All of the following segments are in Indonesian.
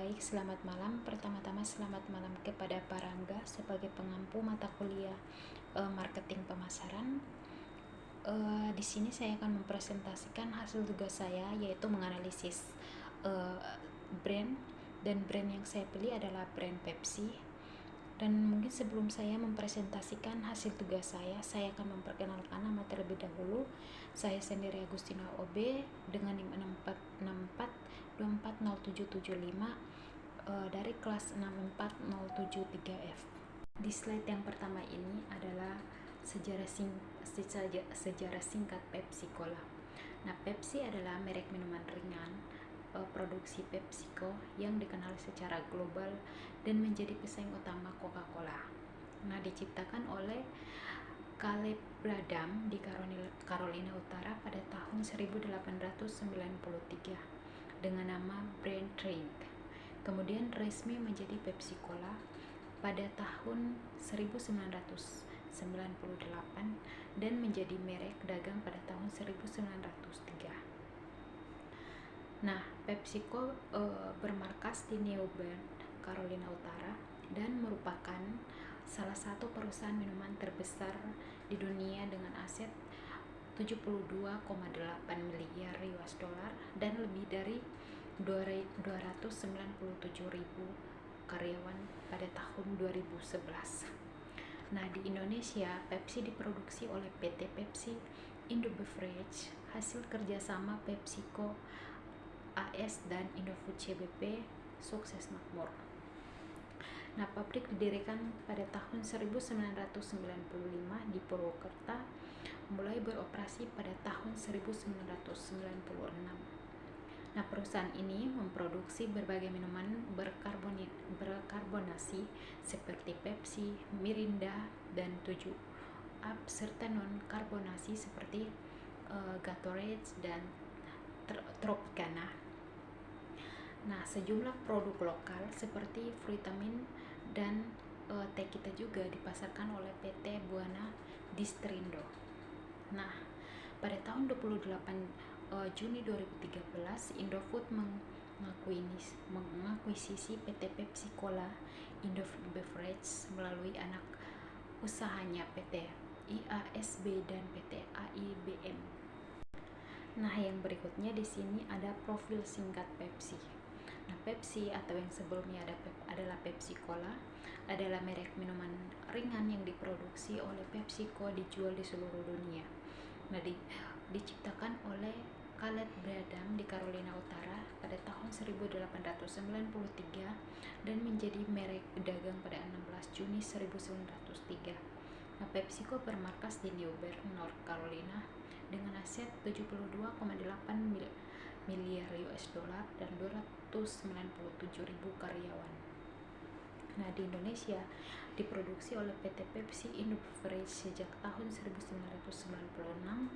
Baik, selamat malam. Pertama-tama selamat malam kepada Pak Rangga sebagai pengampu mata kuliah marketing pemasaran. Di sini saya akan mempresentasikan hasil tugas saya, yaitu menganalisis brand, dan brand yang saya pilih adalah brand Pepsi. Dan mungkin sebelum saya mempresentasikan hasil tugas saya akan memperkenalkan nama terlebih dahulu. Saya sendiri Agustina OB dengan NIM 6424240775 dari kelas 64073F. Di slide yang pertama ini adalah sejarah singkat Pepsi Cola. Nah, Pepsi adalah merek minuman ringan produksi PepsiCo yang dikenal secara global dan menjadi pesaing utama Coca-Cola. Nah, diciptakan oleh Caleb Bradham di Carolina Utara pada tahun 1893 dengan nama Brand Drink. Kemudian resmi menjadi Pepsi Cola pada tahun 1998 dan menjadi merek dagang pada tahun 1903. Nah, PepsiCo bermarkas di New Bern, Carolina Utara, dan merupakan salah satu perusahaan minuman terbesar di dunia dengan aset 72,8 miliar US dollar dan lebih dari 297.000 karyawan pada tahun 2011. Nah, di Indonesia, Pepsi diproduksi oleh PT Pepsi Indo Beverage, hasil kerjasama PepsiCo AS dan Indofood CBP sukses makmur. Nah, pabrik didirikan pada tahun 1995 di Purwokerto, mulai beroperasi pada tahun 1996. Nah, perusahaan ini memproduksi berbagai minuman berkarbonasi seperti Pepsi, Mirinda, dan 7-Up, serta non-karbonasi seperti Gatorade dan Tropicana. Nah, sejumlah produk lokal seperti Frutamin dan teh kita juga dipasarkan oleh PT Buana Distrindo. Nah, pada tahun 28 Juni 2013, Indofood mengakuisisi PT Pepsi Cola Indofood Beverage melalui anak usahanya PT IASB dan PT AIBM. Nah, yang berikutnya di sini ada profil singkat Pepsi. Nah, Pepsi atau yang sebelumnya adalah Pepsi Cola adalah merek minuman ringan yang diproduksi oleh PepsiCo, dijual di seluruh dunia. Nah, diciptakan oleh Caleb Bradham di Carolina Utara pada tahun 1893 dan menjadi merek dagang pada 16 Juni 1903. Nah, PepsiCo bermarkas di New Bern, North Carolina dengan aset 72,8 miliar US dollar dan 297.000 karyawan. Nah, di Indonesia diproduksi oleh PT Pepsi Indo Beverage sejak tahun 1996,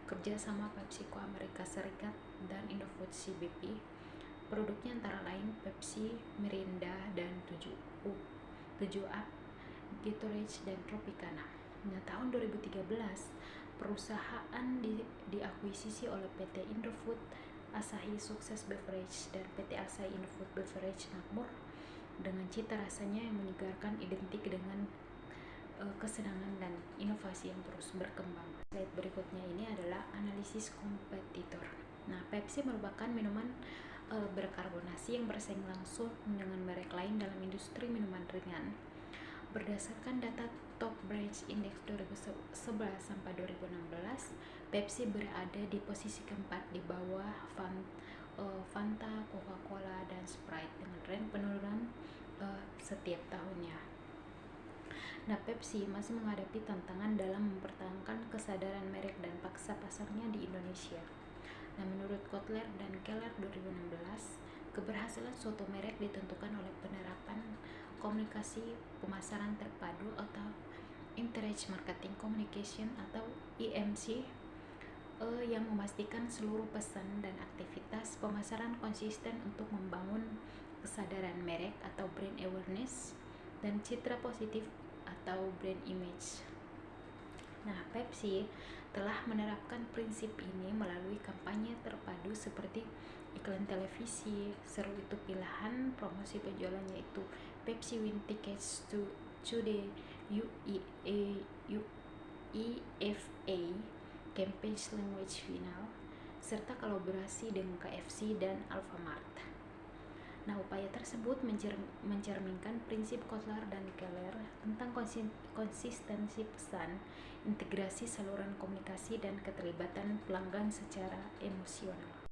kerjasama PepsiCo Amerika Serikat dan Indofood CBP. Produknya antara lain Pepsi, Mirinda, dan 7-Up, Gatorade, dan Tropicana. Nah, tahun 2013 perusahaan diakuisisi oleh PT Indofood, Asahi Success Beverage, dan PT Asahi Indofood Beverage makmur dengan cita rasanya yang menyegarkan, identik dengan kesenangan dan inovasi yang terus berkembang. Slide berikutnya ini adalah analisis kompetitor. Nah, Pepsi merupakan minuman berkarbonasi yang bersaing langsung dengan merek lain dalam industri minuman ringan. Berdasarkan data Top Brands Index 2011 sampai 2016, Pepsi berada di posisi keempat di bawah Fanta, Coca-Cola, dan Sprite dengan tren penurunan setiap tahunnya. Nah, Pepsi masih menghadapi tantangan dalam mempertahankan kesadaran merek dan paksa pasarnya di Indonesia. Nah, menurut Kotler dan Keller 2016, keberhasilan suatu merek ditentukan oleh penerapan komunikasi pemasaran terpadu atau Integrated Marketing Communication atau IMC yang memastikan seluruh pesan dan aktivitas pemasaran konsisten untuk membangun kesadaran merek atau brand awareness dan citra positif atau brand image. Nah, Pepsi telah menerapkan prinsip ini melalui kampanye terpadu seperti iklan televisi, seru itu pilihan, promosi penjualan yaitu Pepsi win tickets to the UEFA Campaign Language Final, serta kolaborasi dengan KFC dan Alfamart. Nah, upaya tersebut mencerminkan prinsip Kotler dan Keller tentang konsistensi pesan, integrasi saluran komunikasi, dan keterlibatan pelanggan secara emosional.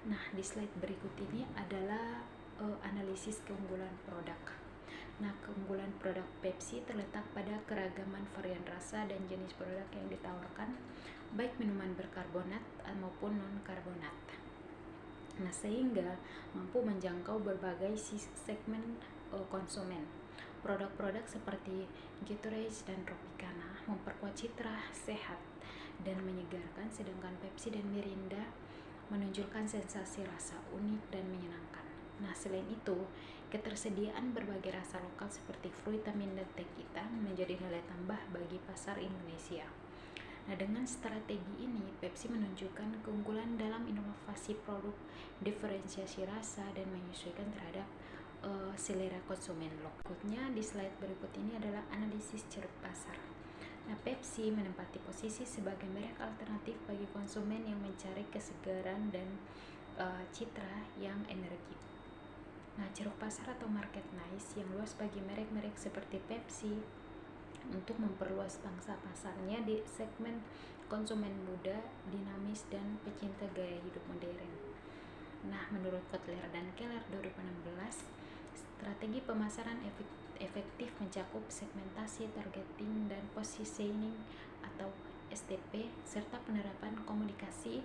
Nah, di slide berikut ini adalah analisis keunggulan produk. Nah, keunggulan produk Pepsi terletak pada keragaman varian rasa dan jenis produk yang ditawarkan, baik minuman berkarbonat maupun non-karbonat. Nah, sehingga mampu menjangkau berbagai segmen konsumen. Produk-produk seperti Gatorade dan Tropicana memperkuat citra sehat dan menyegarkan, sedangkan Pepsi dan Mirinda menunjukkan sensasi rasa unik dan menyenangkan. Nah, selain itu, ketersediaan berbagai rasa lokal seperti Fruitamin dan Tequila menjadi nilai tambah bagi pasar Indonesia. Nah, dengan strategi ini, Pepsi menunjukkan keunggulan dalam inovasi produk, diferensiasi rasa, dan menyesuaikan terhadap selera konsumen lokal. Berikutnya di slide berikut ini adalah analisis ceruk pasar. Nah, Pepsi menempati posisi sebagai merek alternatif bagi konsumen yang mencari kesegaran dan citra yang energik. Nah, ceruk pasar atau market niche yang luas bagi merek-merek seperti Pepsi untuk memperluas pangsa pasarnya di segmen konsumen muda, dinamis, dan pecinta gaya hidup modern. Nah, menurut Kotler dan Keller 2016, strategi pemasaran efektif mencakup segmentasi, targeting, dan positioning atau STP, serta penerapan komunikasi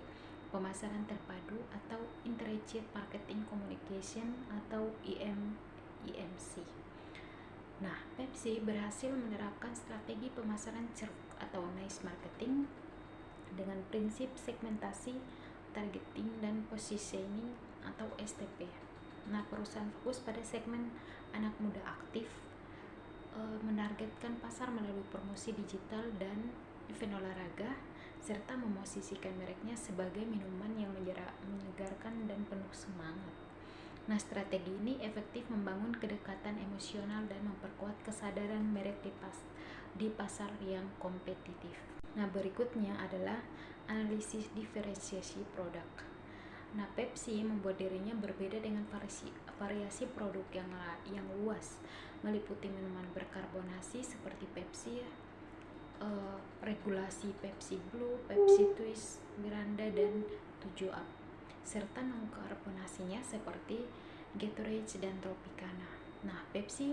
pemasaran terpadu atau Integrated Marketing Communication atau IMC. Nah, Pepsi berhasil menerapkan strategi pemasaran ceruk atau niche marketing dengan prinsip segmentasi, targeting, dan positioning atau STP. Nah, perusahaan fokus pada segmen anak muda aktif, menargetkan pasar melalui promosi digital dan event olahraga, serta memosisikan mereknya sebagai minuman yang menyegarkan dan penuh semangat. Nah, strategi ini efektif membangun kedekatan emosional dan memperkuat kesadaran merek di pasar yang kompetitif. Nah, berikutnya adalah analisis diferensiasi produk. Nah, Pepsi membuat dirinya berbeda dengan variasi produk yang luas, meliputi minuman berkarbonasi seperti Pepsi, regulasi Pepsi Blue, Pepsi Twist, Miranda, dan 7up, serta non-karbonasinya seperti Gatorade dan Tropicana. Nah, Pepsi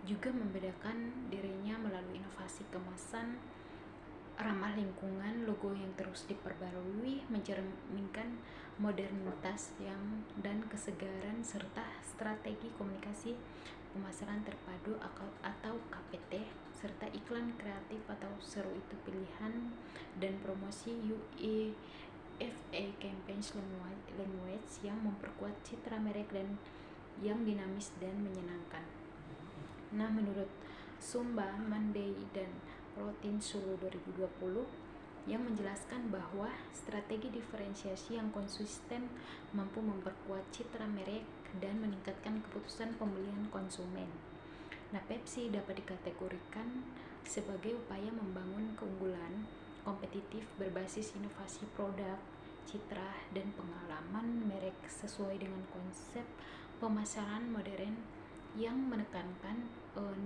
juga membedakan dirinya melalui inovasi kemasan ramah lingkungan, logo yang terus diperbarui, mencerminkan modernitas dan kesegaran, serta strategi komunikasi pemasaran terpadu atau KPT, serta iklan kreatif atau seru itu pilihan, dan promosi UEFA Campaign Language yang memperkuat citra merek dan yang dinamis dan menyenangkan. Nah, menurut Sumba, Monday, dan Protein Solo 2020 yang menjelaskan bahwa strategi diferensiasi yang konsisten mampu memperkuat citra merek dan meningkatkan keputusan pembelian konsumen. Nah, Pepsi dapat dikategorikan sebagai upaya membangun keunggulan kompetitif berbasis inovasi produk, citra, dan pengalaman merek sesuai dengan konsep pemasaran modern yang menekankan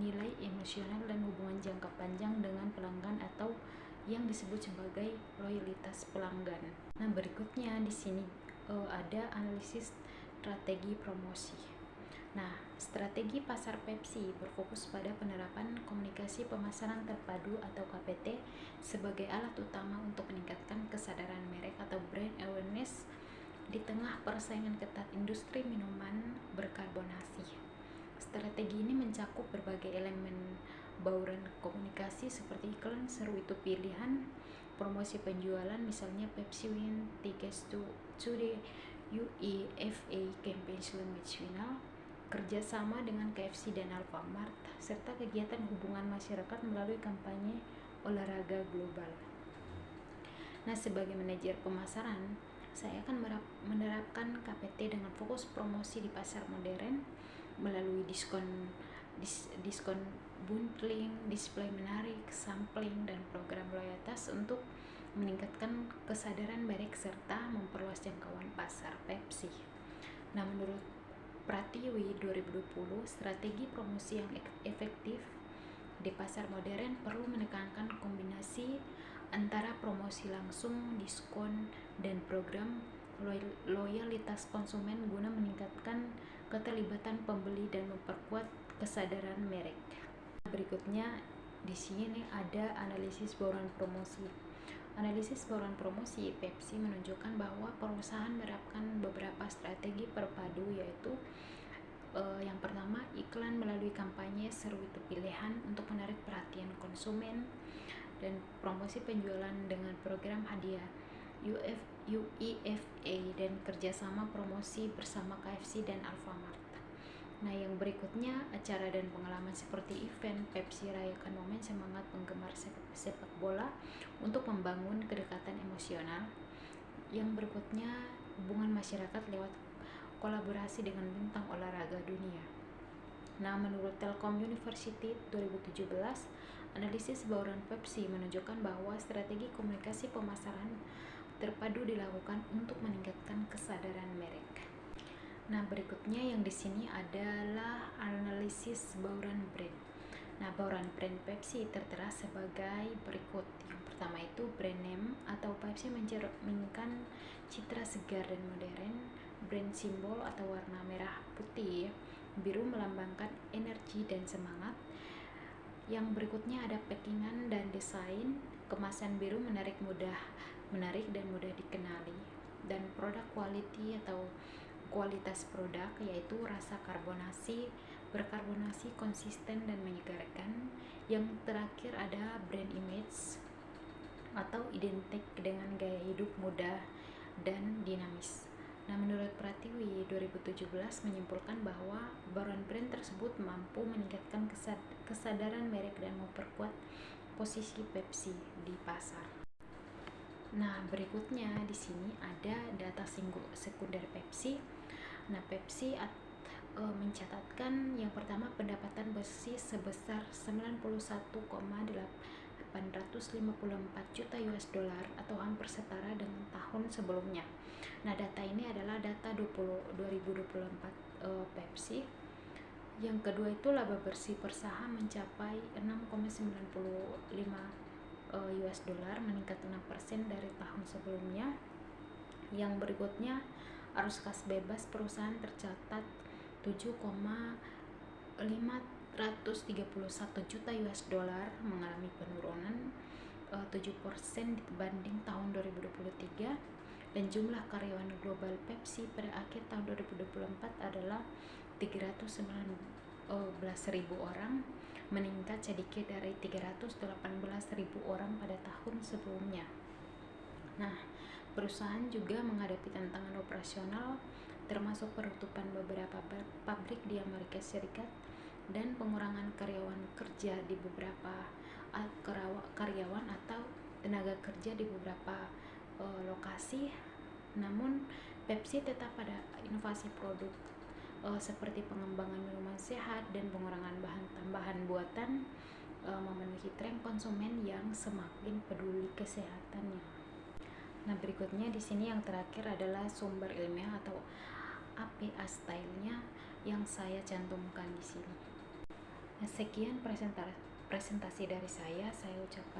nilai emosional dan hubungan jangka panjang dengan pelanggan atau yang disebut sebagai loyalitas pelanggan. Nah, berikutnya di sini ada analisis strategi promosi. Nah, strategi pasar Pepsi berfokus pada penerapan komunikasi pemasaran terpadu atau KPT sebagai alat utama untuk meningkatkan kesadaran merek atau brand awareness di tengah persaingan ketat industri minuman berkarbonasi. Strategi ini mencakup berbagai elemen bauran komunikasi seperti iklan seru itu pilihan, promosi penjualan misalnya Pepsi win tickets to the UEFA Campaign Language Final, kerjasama dengan KFC dan Alfamart, serta kegiatan hubungan masyarakat melalui kampanye olahraga global. Nah, sebagai manajer pemasaran, saya akan menerapkan KPT dengan fokus promosi di pasar modern melalui diskon bundling, display menarik, sampling, dan program loyalitas untuk meningkatkan kesadaran merek serta memperluas jangkauan pasar Pepsi. Nah, menurut Pratiwi 2020, strategi promosi yang efektif di pasar modern perlu menekankan kombinasi antara promosi langsung, diskon, dan program loyalitas konsumen guna meningkatkan keterlibatan pembeli dan memperkuat kesadaran merek. Berikutnya di sini nih ada analisis bauran promosi. Analisis bauran promosi Pepsi menunjukkan bahwa perusahaan menerapkan beberapa strategi perpadu, yaitu yang pertama, iklan melalui kampanye seru itu pilihan untuk menarik perhatian konsumen, dan promosi penjualan dengan program hadiah UEFA dan kerjasama promosi bersama KFC dan Alfamart. Nah, yang berikutnya acara dan pengalaman seperti event Pepsi rayakan momen semangat penggemar sepak bola untuk membangun kedekatan emosional. Yang berikutnya hubungan masyarakat lewat kolaborasi dengan bintang olahraga dunia. Nah, menurut Telkom University 2017, analisis bauran Pepsi menunjukkan bahwa strategi komunikasi pemasaran terpadu dilakukan untuk meningkatkan kesadaran merek. Nah, berikutnya yang di sini adalah analisis bauran brand. Nah, bauran brand Pepsi tertera sebagai berikut. Yang pertama itu brand name atau Pepsi mencerminkan citra segar dan modern. Brand simbol atau warna merah putih biru melambangkan energi dan semangat. Yang berikutnya ada packingan dan desain. Kemasan biru menarik dan mudah dikenali. Dan produk quality atau kualitas produk, yaitu rasa berkarbonasi konsisten dan menyegarkan. Yang terakhir ada brand image atau identik dengan gaya hidup mudah dan dinamis. Nah, menurut Pratiwi 2017 menyimpulkan bahwa bauran brand tersebut mampu meningkatkan kesadaran merek dan memperkuat posisi Pepsi di pasar. Nah, berikutnya di sini ada data sekunder Pepsi. Nah, Pepsi mencatatkan yang pertama pendapatan bersih sebesar 91,854 juta US dollar atau hampir setara dengan tahun sebelumnya. Nah, data ini adalah data 2024 Pepsi. Yang kedua itu laba bersih per saham mencapai 6,95 US dollar, meningkat 6% dari tahun sebelumnya. Yang berikutnya arus kas bebas perusahaan tercatat 7,531 juta US dollar, mengalami penurunan 7% dibanding tahun 2023. Dan jumlah karyawan global Pepsi pada akhir tahun 2024 adalah 319.000 orang, meningkat sedikit dari 318.000 orang pada tahun sebelumnya. Nah, perusahaan juga menghadapi tantangan operasional, termasuk penutupan beberapa pabrik di Amerika Serikat dan pengurangan karyawan kerja di beberapa karyawan atau tenaga kerja di beberapa lokasi. Namun Pepsi tetap pada inovasi produk seperti pengembangan minuman sehat dan pengurangan bahan tambahan buatan, memenuhi tren konsumen yang semakin peduli kesehatannya. Nah, berikutnya di sini yang terakhir adalah sumber ilmiah atau APA style-nya yang saya cantumkan di sini. Nah, sekian presentasi dari saya ucapkan